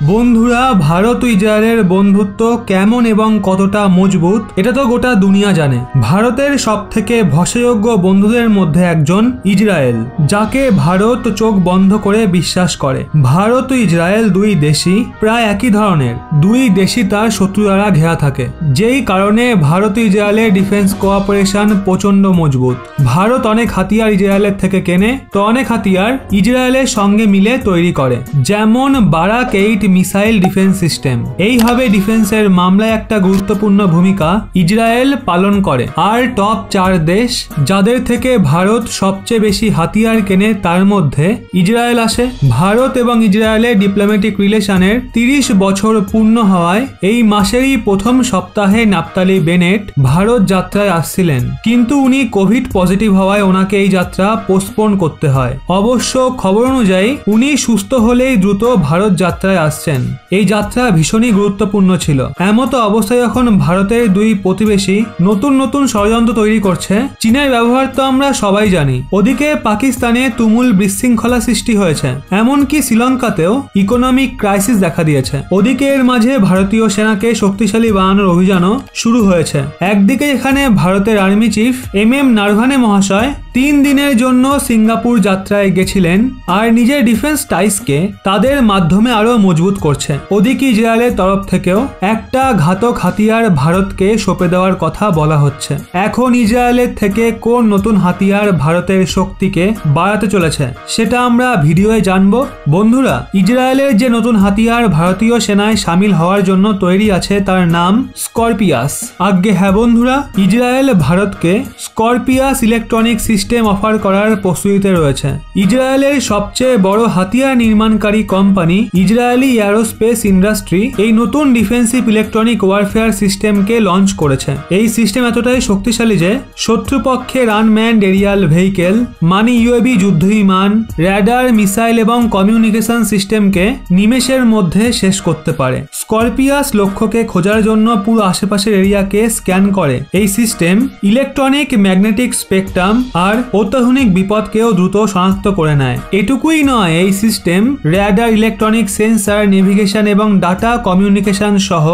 বন্ধুরা, ভারত ও ইসরায়েলের বন্ধুত্ব কেমন এবং কতটা মজবুত এটা তো গোটা দুনিয়া জানে। ভারতের সবথেকে ভরসাযোগ্য বন্ধুদের মধ্যে একজন ইসরায়েল, যাকে ভারত চোখ বন্ধ করে বিশ্বাস করে। ভারত ও ইসরায়েল দুই দেশই প্রায় একই ধরনের, দুই দেশই তার শত্রু দ্বারা ঘেরা থাকে, যেই কারণে ভারত ও ইসরায়েলের ডিফেন্স কোঅপারেশন প্রচন্ড মজবুত। ভারত অনেক হাতিয়ার ইসরায়েলের থেকে কেনে, তো অনেক হাতিয়ার ইসরায়েলের সঙ্গে মিলে তৈরি করে, যেমন বারাক 8 মিসাইল ডিফেন্স সিস্টেম। এইভাবে ডিফেন্সের মামলায় একটা গুরুত্বপূর্ণ ভূমিকা ইসরায়েল পালন করে। আর টপ 4 দেশ যাদের থেকে ভারত সবচেয়ে বেশি হাতিয়ার কেনে তার মধ্যে ইসরায়েল আসে। ভারত এবং ইসরায়েলের ডিপ্লোম্যাটিক রিলেশনের 30 বছর পূর্ণ হওয়ায় এই মাসেরই প্রথম সপ্তাহে নাফতালি বেনেট ভারত যাত্রায় আসছিলেন, কিন্তু উনি কোভিড পজিটিভ হওয়ায় ওনাকে এই যাত্রা পোস্টপোন করতে হয়। অবশ্য খবর অনুযায়ী উনি সুস্থ হলেই দ্রুত ভারত যাত্রায় আসছেন। এই যাত্রা ভীষণই গুরুত্বপূর্ণ ছিল। এমতো অবস্থায় যখন ভারতের দুই প্রতিবেশী নতুন নতুন ষড়যন্ত্র তৈরি করছে, চীনের ব্যবহার তো আমরা সবাই জানি। ওদিকে পাকিস্তানে তুমুল বিশৃঙ্খলা সৃষ্টি হয়েছে, এমনকি শ্রীলঙ্কাতেও ইকোনমিক ক্রাইসিস দেখা দিয়েছে। ওদিকে এর মাঝে ভারতীয় সেনাকে শক্তিশালী বানানোর অভিযানও শুরু হয়েছে। একদিকে এখানে ভারতের আর্মি চিফ MM নারভানে মহাশয় 3 দিনের জন্য সিঙ্গাপুর যাত্রায় গেছিলেন আর নিজের ডিফেন্স টাইসকে তাদের মাধ্যমে আরো মজবুত করছে। ওদিকে ইসরায়েলের তরফ থেকেও একটা ঘাতক হাতিয়ার ভারতকে সঁপে দেওয়ার কথা বলা হচ্ছে। এখন ইসরায়েলের থেকে কোন নতুন হাতিয়ার ভারতের শক্তিকে বাড়াতে চলেছে সেটা আমরা ভিডিওয়ে জানবো। বন্ধুরা, ইসরায়েলের যে নতুন হাতিয়ার ভারতীয় সেনায় সামিল হওয়ার জন্য তৈরি আছে তার নাম স্করপিয়াস। আজ্ঞে হ্যাঁ বন্ধুরা, ইসরায়েল ভারতকে স্করপিয়াস ইলেকট্রনিক সিস্টেম অফার করার প্রস্তুতিতে রয়েছে। ইসরায়েলের সবচেয়ে বড় হাতিয়ার নির্মাণকারী কোম্পানি ইসরায়েলি এরোস্পেস ইন্ডাস্ট্রি এই নতুন ডিফেন্সিভ ইলেকট্রনিক ওয়ারফেয়ার সিস্টেমকে লঞ্চ করেছে। এই সিস্টেম এতটাই শক্তিশালী যে শত্রুপক্ষের আনম্যান্ড এরিয়াল ভেহিকেল মানে UAV যুদ্ধ বিমান, র্যাডার, মিসাইল এবং কমিউনিকেশন সিস্টেমকে নিমেষের মধ্যে শেষ করতে পারে। স্করপিয়াস লক্ষ্যকে খোঁজার জন্য পুরো আশেপাশের এরিয়াকে স্ক্যান করে। এই সিস্টেম ইলেকট্রনিক ম্যাগনেটিক স্পেকট্রাম আর অত্যাধুনিক বিপদকেও দ্রুত শনাক্ত করে নেয়। এটুকুই নয়, এই system radar, electronic sensor, navigation এবং ডাটা কমিউনিকেশন সহ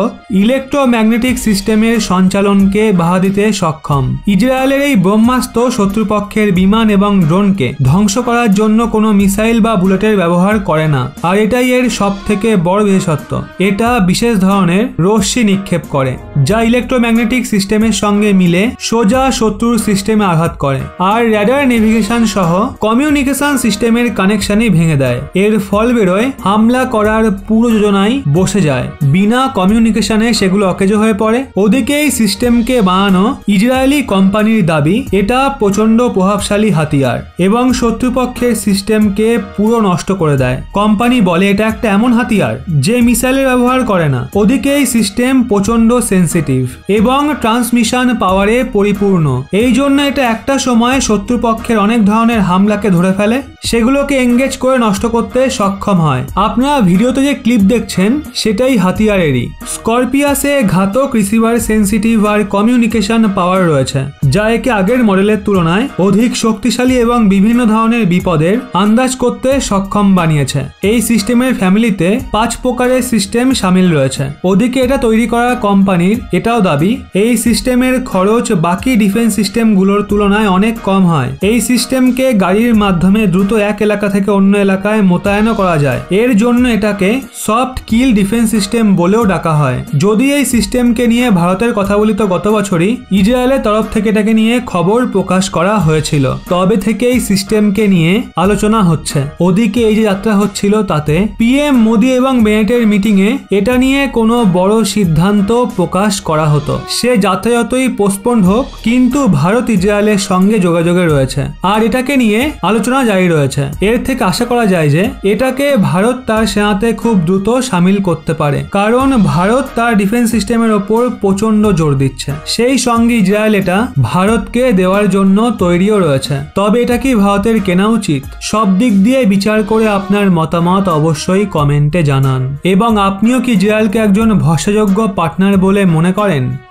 ইলেকট্রোম্যাগনেটিক সিস্টেমের সঞ্চালনকে বাধা দিতে সক্ষম। ইসরায়েলের এই ব্রহ্মাস্ত্র শত্রুপক্ষের বিমান এবং ড্রোনকে ধ্বংস করার জন্য কোনো মিসাইল বা বুলেটের ব্যবহার করে না। আর এটাই এর সব থেকে বড় বিশেষত্ব, এটা বিশেষ ধরনের রশ্মি নিক্ষেপ করে যা ইলেকট্রোম্যাগনেটিক সিস্টেমের সঙ্গে মিলে সোজা শত্রুর সিস্টেমে আঘাত করে আর র্যাডার, নেভিগেশন সহ কমিউনিকেশন সিস্টেমের কানেকশনই ভেঙে দেয়। এর ফল বেরোয় হামলা করার পুরো যোজনাই বসে যায়। বিনা কমিউনিকেশনে সেগুলো অকেজো হয়ে পড়ে। ওদিকে এই সিস্টেমকে বানানো ইসরায়েলি কোম্পানির দাবি এটা প্রচন্ড প্রভাবশালী হাতিয়ার এবং শত্রুপক্ষের সিস্টেমকে পুরো নষ্ট করে দেয়। কোম্পানি বলে এটা একটা এমন হাতিয়ার যে মিসাইলের ব্যবহার করে না। ওদিকে এই সিস্টেম প্রচন্ড সেন্সিটিভ এবং ট্রান্সমিশন পাওয়ারে পরিপূর্ণ। এই জন্য এটা একটা সময় শত্রুপক্ষের অনেক ধরনের হামলাকে ধরে ফেলে, সেগুলোকে এঙ্গেজ করে নষ্ট করতে সক্ষম হয়। আপনারা ভিডিওতে যে ক্লিপ দেখছেন সেটাই হাতিয়ারেরই। স্করপিয়াসে ঘাতক রিসিভার, সেন্সিটিভ আর কমিউনিকেশন পাওয়ার রয়েছে, যা একে আগের মডেলের তুলনায় অধিক শক্তিশালী এবং বিভিন্ন ধরনের বিপদের আন্দাজ করতে সক্ষম বানিয়েছে। এই সিস্টেমের ফ্যামিলিতে 5 প্রকারের সিস্টেম সামিল রয়েছে। ওদিকে এটা তৈরি করা কোম্পানির এটাও দাবি এই সিস্টেমের খরচ বাকি ডিফেন্স সিস্টেমগুলোর তুলনায় অনেক কম হয়। এই সিস্টেমকে গাড়ির মাধ্যমে দ্রুত এক এলাকা থেকে অন্য এলাকায় মোতায়েনও করা যায়। এর জন্য এটাকে সফট কিল ডিফেন্স সিস্টেম বলেও ডাকা হয়। যদি এই সিস্টেমকে নিয়ে ভারতের কথা বলি তো গত বছরই ইসরায়েলের তরফ থেকে এটাকে নিয়ে খবর প্রকাশ করা হয়েছিল। তবে থেকে এই সিস্টেমকে নিয়ে আলোচনা হচ্ছে। ওদিকে এই যে যাত্রা হচ্ছিল তাতে PM মোদি এবং বেনেটের মিটিং এ এটা নিয়ে কোনো বড় সিদ্ধান্ত প্রকাশ করা হতো। সে যাত্রা যতই পোস্টপোন্ড হোক, কিন্তু ভারত ইসরায়েলের সঙ্গে যোগাযোগে রয়েছে আর এটাকে নিয়ে আলোচনা জারি রয়েছে। এর থেকে আশা করা যায় যে এটাকে ভারত তার সেনাতে খুব দ্রুত সামিল করতে পারে, কারণ ভারত তার ডিফেন্স সিস্টেমের ওপর প্রচন্ড জোর দিচ্ছে। সেই সঙ্গে ইসরায়েল এটা ভারতকে দেওয়ার জন্য তৈরিও রয়েছে। তবে এটা কি ভারতের কেনা উচিত? সব দিক দিয়ে বিচার করে আপনার মতামত অবশ্যই কমেন্টে জানান। এবং আপনিও কি ইসরায়েলকে একজন ভরসাযোগ্য পার্টনার বলে মনে করেন?